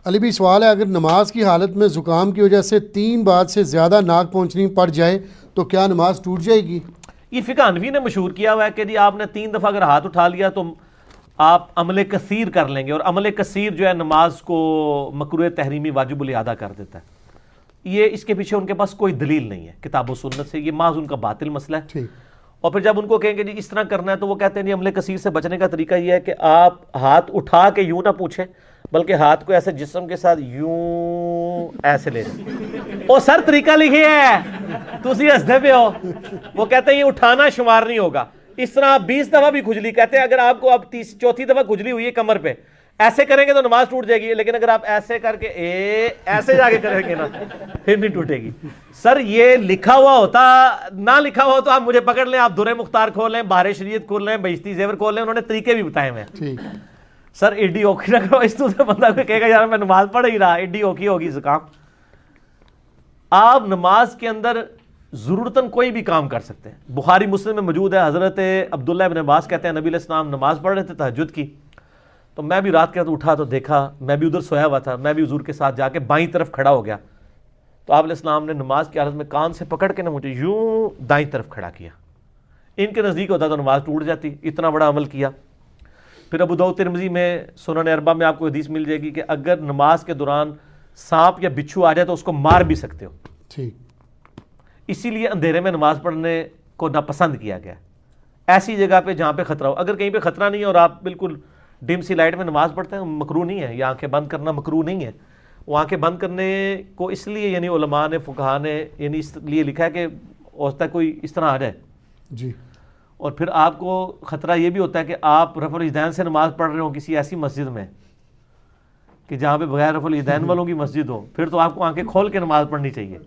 علی بھی سوال ہے، اگر نماز کی حالت میں زکام کی وجہ سے 3 بار سے زیادہ ناک پہنچنی پڑ جائے تو کیا نماز ٹوٹ جائے گی؟ یہ فقہ حنفی نے مشہور کیا ہوا ہے کہ جی آپ نے 3 دفعہ اگر ہاتھ اٹھا لیا تو آپ عمل کثیر کر لیں گے، اور عمل کثیر جو ہے نماز کو مکروہ تحریمی واجب الادا کر دیتا ہے. یہ اس کے پیچھے ان کے پاس کوئی دلیل نہیں ہے کتاب و سنت سے، یہ محض ان کا باطل مسئلہ ہے. ٹھیک. اور پھر جب ان کو کہیں گے جی اس طرح کرنا ہے تو وہ کہتے ہیں جی عمل کثیر سے بچنے کا طریقہ یہ ہے کہ آپ ہاتھ اٹھا کے یوں نہ پوچھیں، بلکہ ہاتھ کو ایسے جسم کے ساتھ یوں ایسے لے لیں. وہ سر طریقہ لکھے ہے تسی ہسدے پہ ہو. وہ کہتے ہیں یہ اٹھانا شمار نہیں ہوگا. اس طرح 20 دفعہ بھی کھجلی، کہتے ہیں اگر آپ کو اب 34 دفعہ کھجلی ہوئی ہے کمر پہ، ایسے کریں گے تو نماز ٹوٹ جائے گی، لیکن اگر آپ ایسے کر کے ایسے جا کے کریں گے نا پھر نہیں ٹوٹے گی. سر یہ لکھا ہوا ہوتا، نہ لکھا ہوا تو آپ مجھے پکڑ لیں، آپ درِ مختار کھول لیں، بہار شریعت کھول لیں، بہشتی زیور کھول لیں، انہوں نے طریقے بھی بتائے ہوئے ہیں. سر ایڈی اوکھی نہ کرو، اس تو سے بندہ کوئی کہے گا یار میں نماز پڑھ ہی رہا، ایڈی اوکھی ہوگی زکام. آپ نماز کے اندر ضرورتاً کوئی بھی کام کر سکتے ہیں. بخاری مسلم میں موجود ہے، حضرت عبداللہ ابن عباس کہتے ہیں نبی علیہ السلام نماز پڑھ رہے تھے تہجد کی، تو میں بھی رات کے اٹھا تو دیکھا، میں بھی ادھر سویا ہوا تھا، میں بھی حضور کے ساتھ جا کے بائیں طرف کھڑا ہو گیا، تو آپ علیہ السلام نے نماز کی حالت میں کان سے پکڑ کے نہ مجھے یوں دائیں طرف کھڑا کیا. ان کے نزدیک ہوتا تو نماز ٹوٹ جاتی، اتنا بڑا عمل کیا. پھر ابو داؤد ترمذی میں سنن اربعہ میں آپ کو حدیث مل جائے گی کہ اگر نماز کے دوران سانپ یا بچھو آ جائے تو اس کو مار بھی سکتے ہو. ٹھیک. اسی لیے اندھیرے میں نماز پڑھنے کو ناپسند کیا گیا. ایسی جگہ پہ جہاں پہ خطرہ ہو، اگر کہیں پہ خطرہ نہیں ہے اور آپ بالکل ڈم سی لائٹ میں نماز پڑھتے ہیں، مکروہ نہیں ہے، یا آنکھیں بند کرنا مکروہ نہیں ہے. وہ آنکھیں بند کرنے کو اس لیے یعنی علماء نے فقہاء نے یعنی اس لیے لکھا ہے کہ ہو سکتا ہے کوئی اس طرح آ جائے. جی. اور پھر آپ کو خطرہ یہ بھی ہوتا ہے کہ آپ رفع الیدین سے نماز پڑھ رہے ہوں کسی ایسی مسجد میں کہ جہاں پہ بغیر رفع الیدین والوں کی مسجد ہو، پھر تو آپ کو آنکھیں کھول کے نماز پڑھنی چاہیے.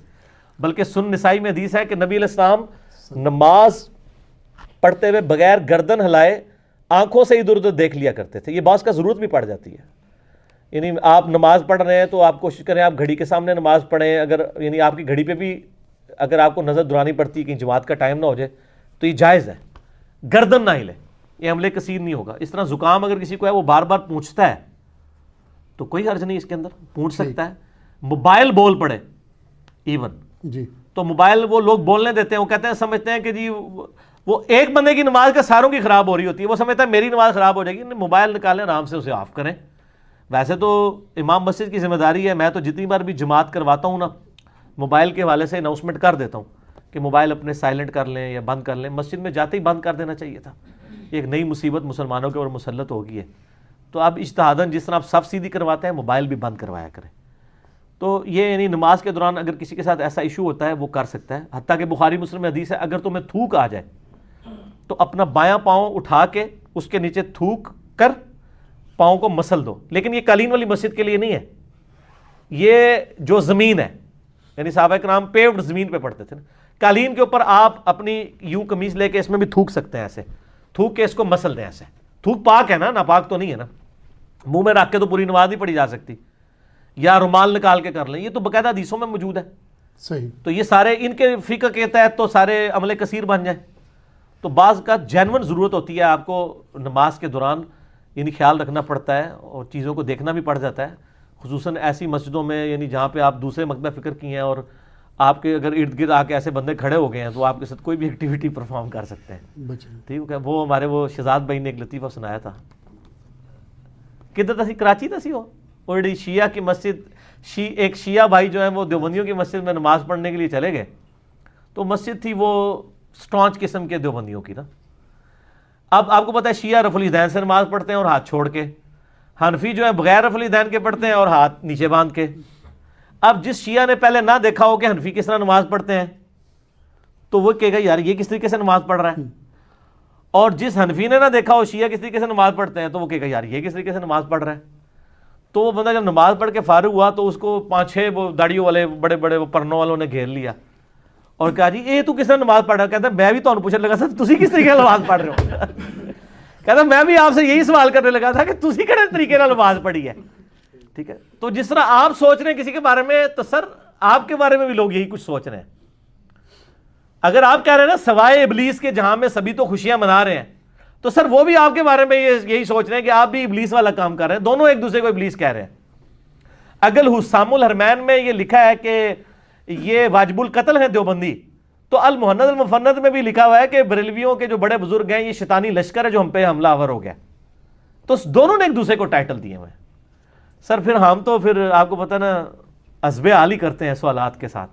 بلکہ سنن نسائی میں حدیث ہے کہ نبی علیہ السلام نماز پڑھتے ہوئے بغیر گردن ہلائے آنکھوں سے ادھر ادھر دیکھ لیا کرتے تھے. یہ بعض کا ضرورت بھی پڑ جاتی ہے، یعنی آپ نماز پڑھ رہے ہیں تو آپ کوشش کریں آپ گھڑی کے سامنے نماز پڑھیں. اگر یعنی آپ کی گھڑی پہ بھی اگر آپ کو نظر دورانی پڑتی ہے کہ جماعت کا ٹائم نہ ہو جائے تو یہ جائز ہے. گردن نہ ہلے، یہ عمل کثیر نہیں ہوگا. اس طرح زکام اگر کسی کو ہے وہ بار بار پونچھتا ہے تو کوئی حرج نہیں اس کے اندر، پونچھ سکتا ہے. موبائل بول پڑے ایون جی. تو موبائل وہ لوگ بولنے دیتے ہیں، وہ کہتے ہیں سمجھتے ہیں کہ جی وہ ایک بندے کی نماز کا ساروں کی خراب ہو رہی ہوتی ہے، وہ سمجھتا ہے میری نماز خراب ہو جائے گی. موبائل نکالیں آرام سے اسے آف کریں. ویسے تو امام مسجد کی ذمہ داری ہے، میں تو جتنی بار بھی جماعت کرواتا ہوں نا موبائل کے حوالے سے اناؤنسمنٹ کر دیتا ہوں کہ موبائل اپنے سائلنٹ کر لیں یا بند کر لیں. مسجد میں جاتے ہی بند کر دینا چاہیے تھا. ایک نئی مصیبت مسلمانوں کے اوپر مسلط ہو گئی ہے. تو اب اجتہاداً جس طرح آپ صف سیدھی کرواتے ہیں موبائل بھی بند کروایا کریں. تو یہ یعنی نماز کے دوران اگر کسی کے ساتھ ایسا ایشو ہوتا ہے وہ کر سکتا ہے. حتیٰ کہ بخاری مسلم میں حدیث ہے اگر تمہیں تھوک آ جائے تو اپنا بایاں پاؤں اٹھا کے اس کے نیچے تھوک کر پاؤں کو مسل دو. لیکن یہ قالین والی مسجد کے لیے نہیں ہے، یہ جو زمین ہے یعنی صحابہ کرام پیوڈ زمین پہ پڑھتے تھے نا، قالین کے اوپر آپ اپنی یوں قمیص لے کے اس میں بھی تھوک سکتے ہیں، ایسے تھوک کے اس کو مسل دیں. ایسے تھوک پاک ہے نا، ناپاک تو نہیں ہے نا. منہ میں رکھ کے تو پوری نماز نہیں پڑھی جا سکتی، یا رومال نکال کے کر لیں. یہ تو باقاعدہ حدیثوں میں موجود ہے. صحیح. تو یہ سارے ان کے فقہ کے تحت تو سارے عمل کثیر بن جائیں. تو بعض کا جینون ضرورت ہوتی ہے آپ کو نماز کے دوران یعنی خیال رکھنا پڑتا ہے اور چیزوں کو دیکھنا بھی پڑ جاتا ہے، خصوصاً ایسی مسجدوں میں یعنی جہاں پہ آپ دوسرے مکتبہ فکر کی ہیں اور آپ کے اگر ارد گرد آ کے ایسے بندے کھڑے ہو گئے ہیں تو آپ کے ساتھ کوئی بھی ایکٹیویٹی پرفارم کر سکتے ہیں. ٹھیک ہے. وہ ہمارے وہ شہزاد بھائی نے ایک لطیفہ سنایا تھا، کدھر تھی کراچی تھا سی وہ شیعہ کی مسجد، ایک شیعہ بھائی جو ہیں وہ دیوبندیوں کی مسجد میں نماز پڑھنے کے لیے چلے گئے. تو مسجد تھی وہ سٹانچ قسم کے دیوبندیوں کی نا. اب آپ کو پتہ ہے شیعہ رفع الیدین سے نماز پڑھتے ہیں اور ہاتھ چھوڑ کے، حنفی جو ہے بغیر رفع الیدین کے پڑھتے ہیں اور ہاتھ نیچے باندھ کے. اب جس شیعہ نے پہلے نہ دیکھا ہو کہ حنفی کس طرح نماز پڑھتے ہیں تو وہ کہے گا یار یہ کس طریقے سے نماز پڑھ رہا ہے، اور جس حنفی نے نہ دیکھا ہو شیعہ کس طریقے سے نماز پڑھتے ہیں تو وہ کہے گا یار یہ کس طریقے سے نماز پڑھ رہا ہے. تو وہ بندہ جب نماز پڑھ کے فارغ ہوا تو اس کو 5-6 وہ داڑیوں والے بڑے بڑے وہ پرنوں والوں نے گھیر لیا اور کہا جی اے تو کس طرح نماز پڑھ رہا ہے. کہتا میں بھی تو پوچھنے لگا سر تسی کس طریقے سے نماز پڑھ رہے ہو. کہتا میں بھی آپ سے یہی سوال کرنے لگا تھا کہ تسی کہڑے طریقے سے نماز پڑھی ہے. ٹھیک ہے. تو جس طرح آپ سوچ رہے ہیں کسی کے بارے میں تو سر آپ کے بارے میں بھی لوگ یہی کچھ سوچ رہے ہیں. اگر آپ کہہ رہے ہیں نا سوائے ابلیس کے جہاں میں سبھی تو خوشیاں منا رہے ہیں تو سر وہ بھی آپ کے بارے میں یہی سوچ رہے ہیں کہ آپ بھی ابلیس والا کام کر رہے ہیں. دونوں ایک دوسرے کو ابلیس کہہ رہے ہیں. اگر حسام الحرمین میں یہ لکھا ہے کہ یہ واجب القتل ہیں دیوبندی، تو المہند المفند میں بھی لکھا ہوا ہے کہ بریلویوں کے جو بڑے بزرگ ہیں یہ شیطانی لشکر ہے جو ہم پہ حملہ آور ہو گیا. تو دونوں نے ایک دوسرے کو ٹائٹل دیے ہوئے. سر پھر ہم تو پھر آپ کو پتہ نا حسب حال ہی کرتے ہیں سوالات کے ساتھ.